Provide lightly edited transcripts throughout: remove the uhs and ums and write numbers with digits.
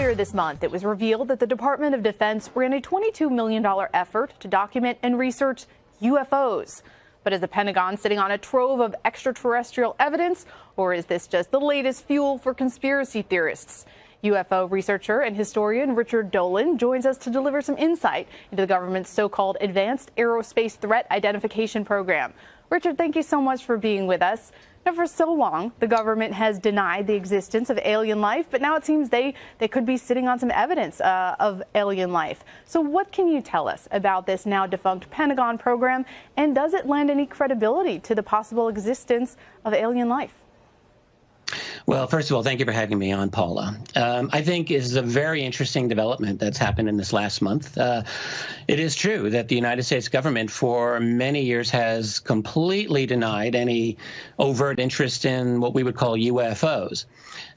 Earlier this month, it was revealed that the Department of Defense ran a $22 million effort to document and research UFOs. But is the Pentagon sitting on a trove of extraterrestrial evidence, or is this just the latest fuel for conspiracy theorists? UFO researcher and historian Richard Dolan joins us to deliver some insight into the government's so-called Advanced Aerospace Threat Identification Program. Richard, thank you so much for being with us. Now, for so long, the government has denied the existence of alien life, but now it seems they could be sitting on some evidence of alien life. So what can you tell us about this now defunct Pentagon program, and does it lend any credibility to the possible existence of alien life? Well, first of all, thank you for having me on, Paula. I think is a very interesting development that's happened in this last month. It is true that the United States government for many years has completely denied any overt interest in what we would call UFOs.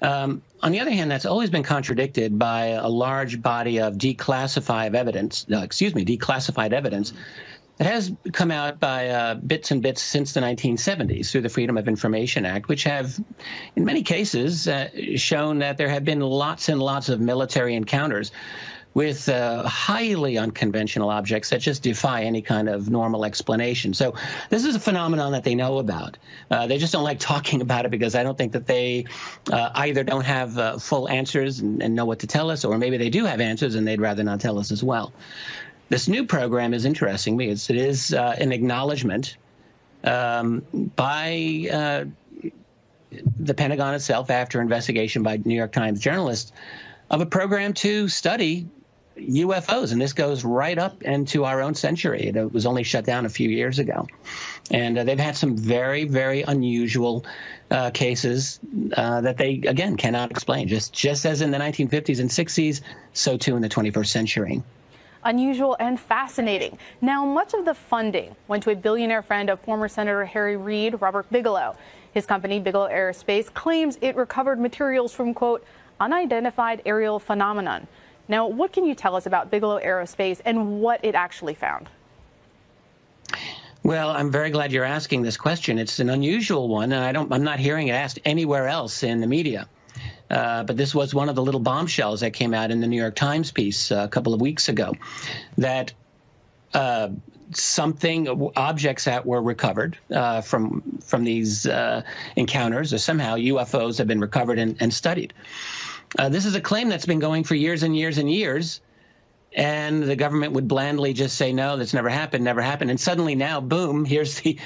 On the other hand, that's always been contradicted by a large body of declassified evidence that has come out by bits and bits since the 1970s through the Freedom of Information Act, which have, in many cases, shown that there have been lots and lots of military encounters with highly unconventional objects that just defy any kind of normal explanation. So this is a phenomenon that they know about. They just don't like talking about it because I don't think that they either don't have full answers and know what to tell us, or maybe they do have answers and they'd rather not tell us as well. This new program is interesting because it is an acknowledgement by the Pentagon itself, after investigation by New York Times journalists, of a program to study UFOs. And this goes right up into our own century. It was only shut down a few years ago. And they've had some very, very unusual cases that they, again, cannot explain. Just as in the 1950s and 60s, so too in the 21st century. Unusual and fascinating. Now, much of the funding went to a billionaire friend of former Senator Harry Reid, Robert Bigelow. His company, Bigelow Aerospace, claims it recovered materials from, quote, unidentified aerial phenomenon. Now, what can you tell us about Bigelow Aerospace and what it actually found? Well, I'm very glad you're asking this question. It's an unusual one, and I'm not hearing it asked anywhere else in the media. But this was one of the little bombshells that came out in the New York Times piece a couple of weeks ago, that objects that were recovered from these encounters, or somehow UFOs have been recovered and studied. This is a claim that's been going for years and years and years, and the government would blandly just say, no, that's never happened, never happened. And suddenly now, boom, here's the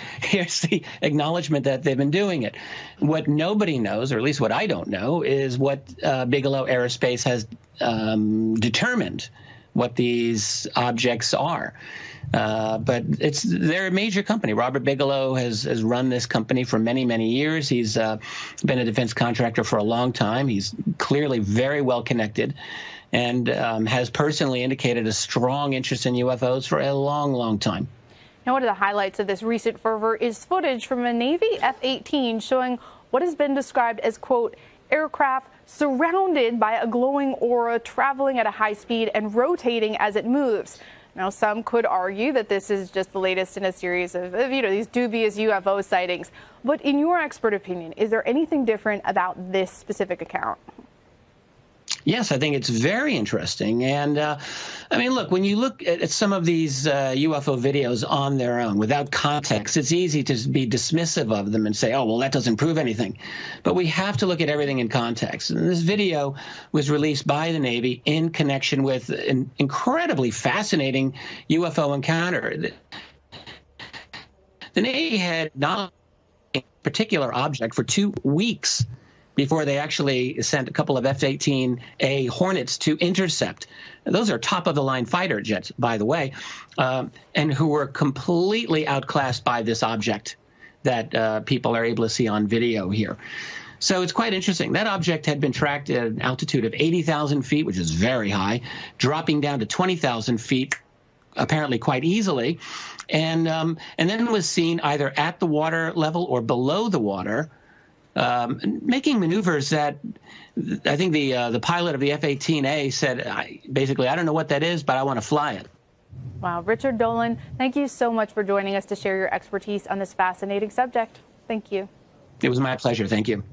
acknowledgement that they've been doing it. What nobody knows, or at least what I don't know, is what Bigelow Aerospace has determined what these objects are. But they're a major company. Robert Bigelow has run this company for many, many years. He's been a defense contractor for a long time. He's clearly very well connected, and has personally indicated a strong interest in UFOs for a long, long time. Now, one of the highlights of this recent fervor is footage from a Navy F-18 showing what has been described as, quote, aircraft surrounded by a glowing aura, traveling at a high speed and rotating as it moves. Now, some could argue that this is just the latest in a series of these dubious UFO sightings. But in your expert opinion, is there anything different about this specific account? Yes, I think it's very interesting. And I mean, look, when you look at some of these UFO videos on their own without context, it's easy to be dismissive of them and say, oh, well, that doesn't prove anything. But we have to look at everything in context. And this video was released by the Navy in connection with an incredibly fascinating UFO encounter. The Navy had not a particular object for 2 weeks before they actually sent a couple of F-18A Hornets to intercept. Those are top-of-the-line fighter jets, by the way, and who were completely outclassed by this object that people are able to see on video here. So it's quite interesting. That object had been tracked at an altitude of 80,000 feet, which is very high, dropping down to 20,000 feet, apparently quite easily, and then was seen either at the water level or below the water, making maneuvers that I think the pilot of the F-18A said, basically, I don't know what that is, but I want to fly it. Wow. Richard Dolan, thank you so much for joining us to share your expertise on this fascinating subject. Thank you. It was my pleasure. Thank you.